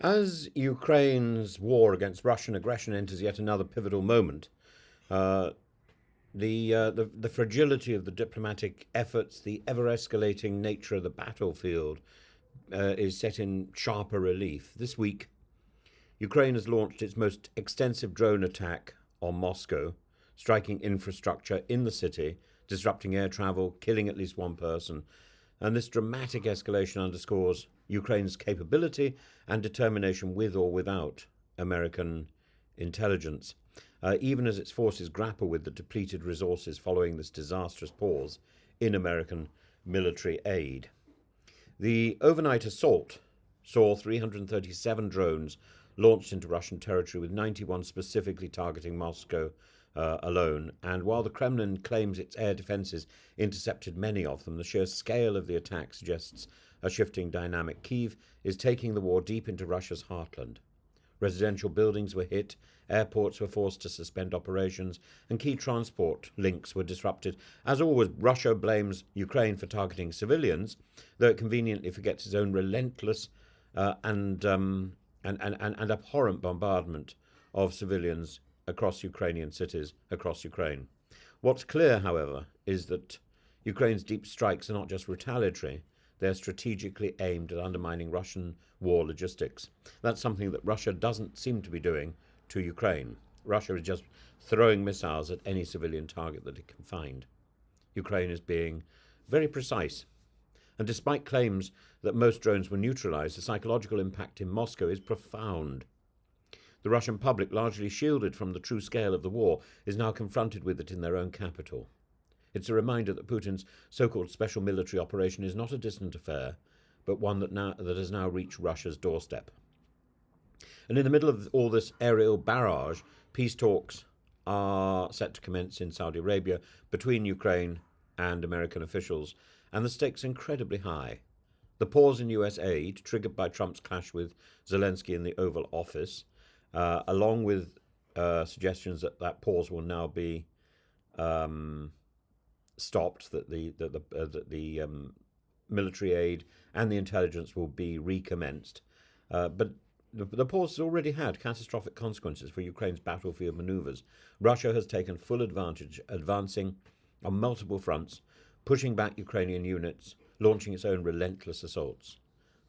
As Ukraine's war against Russian aggression enters yet another pivotal moment, uh, the fragility of the diplomatic efforts, the ever escalating nature of the battlefield is set in sharper relief. This week, Ukraine has launched its most extensive drone attack on Moscow, striking infrastructure in the city, disrupting air travel, killing at least one person. And this dramatic escalation underscores Ukraine's capability and determination with or without American intelligence, even as its forces grapple with the depleted resources following this disastrous pause in American military aid. The overnight assault saw 337 drones launched into Russian territory, with 91 specifically targeting Moscow alone. And while the Kremlin claims its air defences intercepted many of them, the sheer scale of the attack suggests a shifting dynamic. Kyiv is taking the war deep into Russia's heartland. Residential buildings were hit, airports were forced to suspend operations, and key transport links were disrupted. As always, Russia blames Ukraine for targeting civilians, though it conveniently forgets its own relentless and abhorrent bombardment of civilians across Ukrainian cities across Ukraine. What's clear, however, is that Ukraine's deep strikes are not just retaliatory, they're strategically aimed at undermining Russian war logistics. That's something that Russia doesn't seem to be doing to Ukraine. Russia is just throwing missiles at any civilian target that it can find. Ukraine is being very precise. And despite claims that most drones were neutralized, the psychological impact in Moscow is profound. The Russian public, largely shielded from the true scale of the war, is now confronted with it in their own capital. It's a reminder that Putin's so-called special military operation is not a distant affair, but one that has now reached Russia's doorstep. And in the middle of all this aerial barrage, peace talks are set to commence in Saudi Arabia between Ukraine and American officials, and the stakes are incredibly high. The pause in US aid, triggered by Trump's clash with Zelensky in the Oval Office, along with suggestions that that pause will now be stopped, that the military aid and the intelligence will be recommenced. But the pause has already had catastrophic consequences for Ukraine's battlefield maneuvers. Russia has taken full advantage, advancing on multiple fronts, pushing back Ukrainian units, launching its own relentless assaults.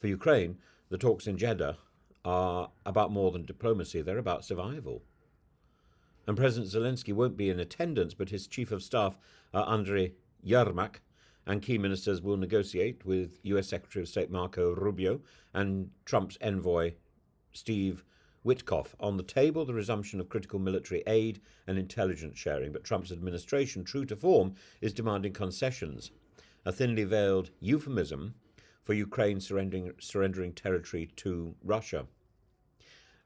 For Ukraine, the talks in Jeddah are about more than diplomacy, they're about survival. And President Zelensky won't be in attendance, but his chief of staff, Andriy Yermak, and key ministers will negotiate with US Secretary of State Marco Rubio and Trump's envoy, Steve Witkoff. On the table, the resumption of critical military aid and intelligence sharing, but Trump's administration, true to form, is demanding concessions, a thinly veiled euphemism for Ukraine surrendering territory to Russia.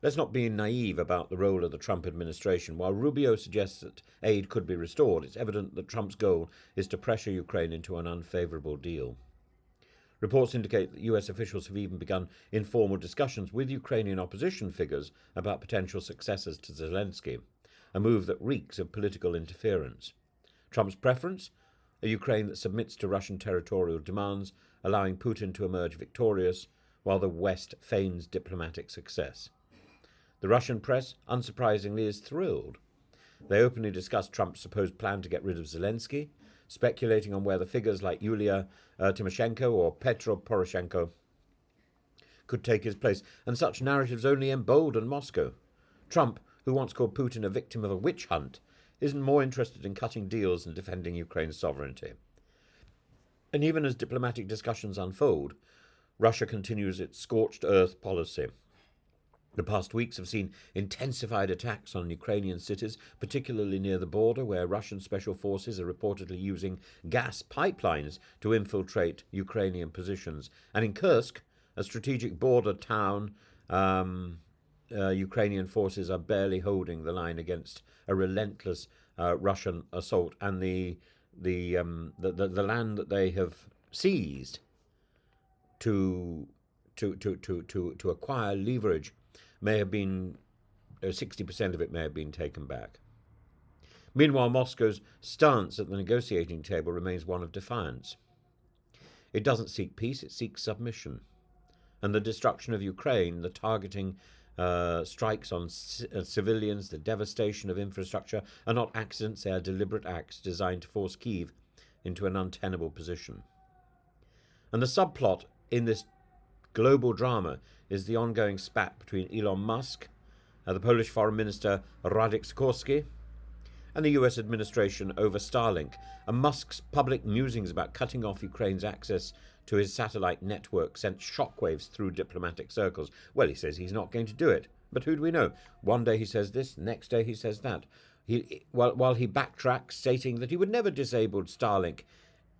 Let's not be naive about the role of the Trump administration. While Rubio suggests that aid could be restored, it's evident that Trump's goal is to pressure Ukraine into an unfavourable deal. Reports indicate that US officials have even begun informal discussions with Ukrainian opposition figures about potential successors to Zelensky, a move that reeks of political interference. Trump's preference? A Ukraine that submits to Russian territorial demands, allowing Putin to emerge victorious, while the West feigns diplomatic success. The Russian press, unsurprisingly, is thrilled. They openly discuss Trump's supposed plan to get rid of Zelensky, speculating on whether figures like Yulia Tymoshenko or Petro Poroshenko could take his place, and such narratives only embolden Moscow. Trump, who once called Putin a victim of a witch hunt, isn't more interested in cutting deals than defending Ukraine's sovereignty. And even as diplomatic discussions unfold, Russia continues its scorched earth policy. The past weeks have seen intensified attacks on Ukrainian cities, particularly near the border, where Russian special forces are reportedly using gas pipelines to infiltrate Ukrainian positions. And in Kursk, a strategic border town, Ukrainian forces are barely holding the line against a relentless Russian assault, and the land that they have seized to acquire leverage may have been 60% of it may have been taken back. Meanwhile, Moscow's stance at the negotiating table remains one of defiance. It doesn't seek peace, it seeks submission. and the destruction of Ukraine, the targeting strikes on civilians, the devastation of infrastructure are not accidents, they are deliberate acts designed to force Kyiv into an untenable position. And the subplot in this global drama is the ongoing spat between Elon Musk, the Polish Foreign Minister Radek Sikorski, and the US administration over Starlink, and Musk's public musings about cutting off Ukraine's access to his satellite network sent shockwaves through diplomatic circles. Well, he says he's not going to do it, but who do we know? One day he says this, next day he says that. While he backtracks, stating that he would never disable Starlink,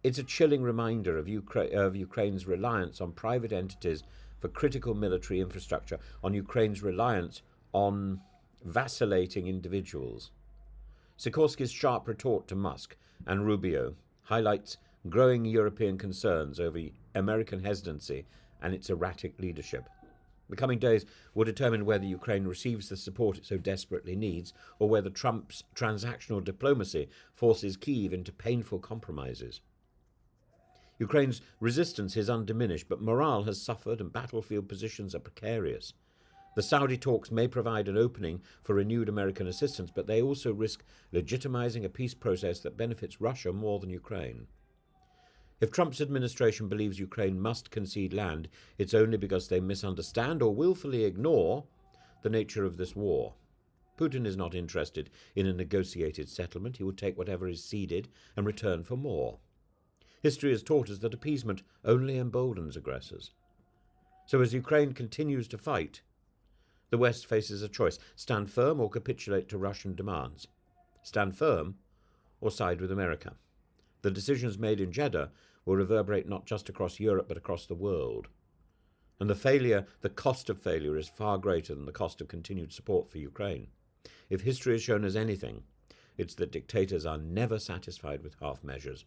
it's a chilling reminder of Ukraine's reliance on private entities for critical military infrastructure, on Ukraine's reliance on vacillating individuals. Sikorski's sharp retort to Musk and Rubio highlights growing European concerns over American hesitancy and its erratic leadership. The coming days will determine whether Ukraine receives the support it so desperately needs, or whether Trump's transactional diplomacy forces Kyiv into painful compromises. Ukraine's resistance is undiminished, but morale has suffered and battlefield positions are precarious. The Saudi talks may provide an opening for renewed American assistance, but they also risk legitimizing a peace process that benefits Russia more than Ukraine. If Trump's administration believes Ukraine must concede land, it's only because they misunderstand or willfully ignore the nature of this war. Putin is not interested in a negotiated settlement. He will take whatever is ceded and return for more. History has taught us that appeasement only emboldens aggressors. So as Ukraine continues to fight, the West faces a choice: stand firm or capitulate to Russian demands. Stand firm or side with America. The decisions made in Jeddah will reverberate not just across Europe but across the world. And the cost of failure is far greater than the cost of continued support for Ukraine. If history has shown us anything, it's that dictators are never satisfied with half measures.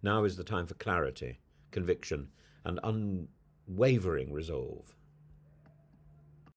Now is the time for clarity, conviction, and unwavering resolve.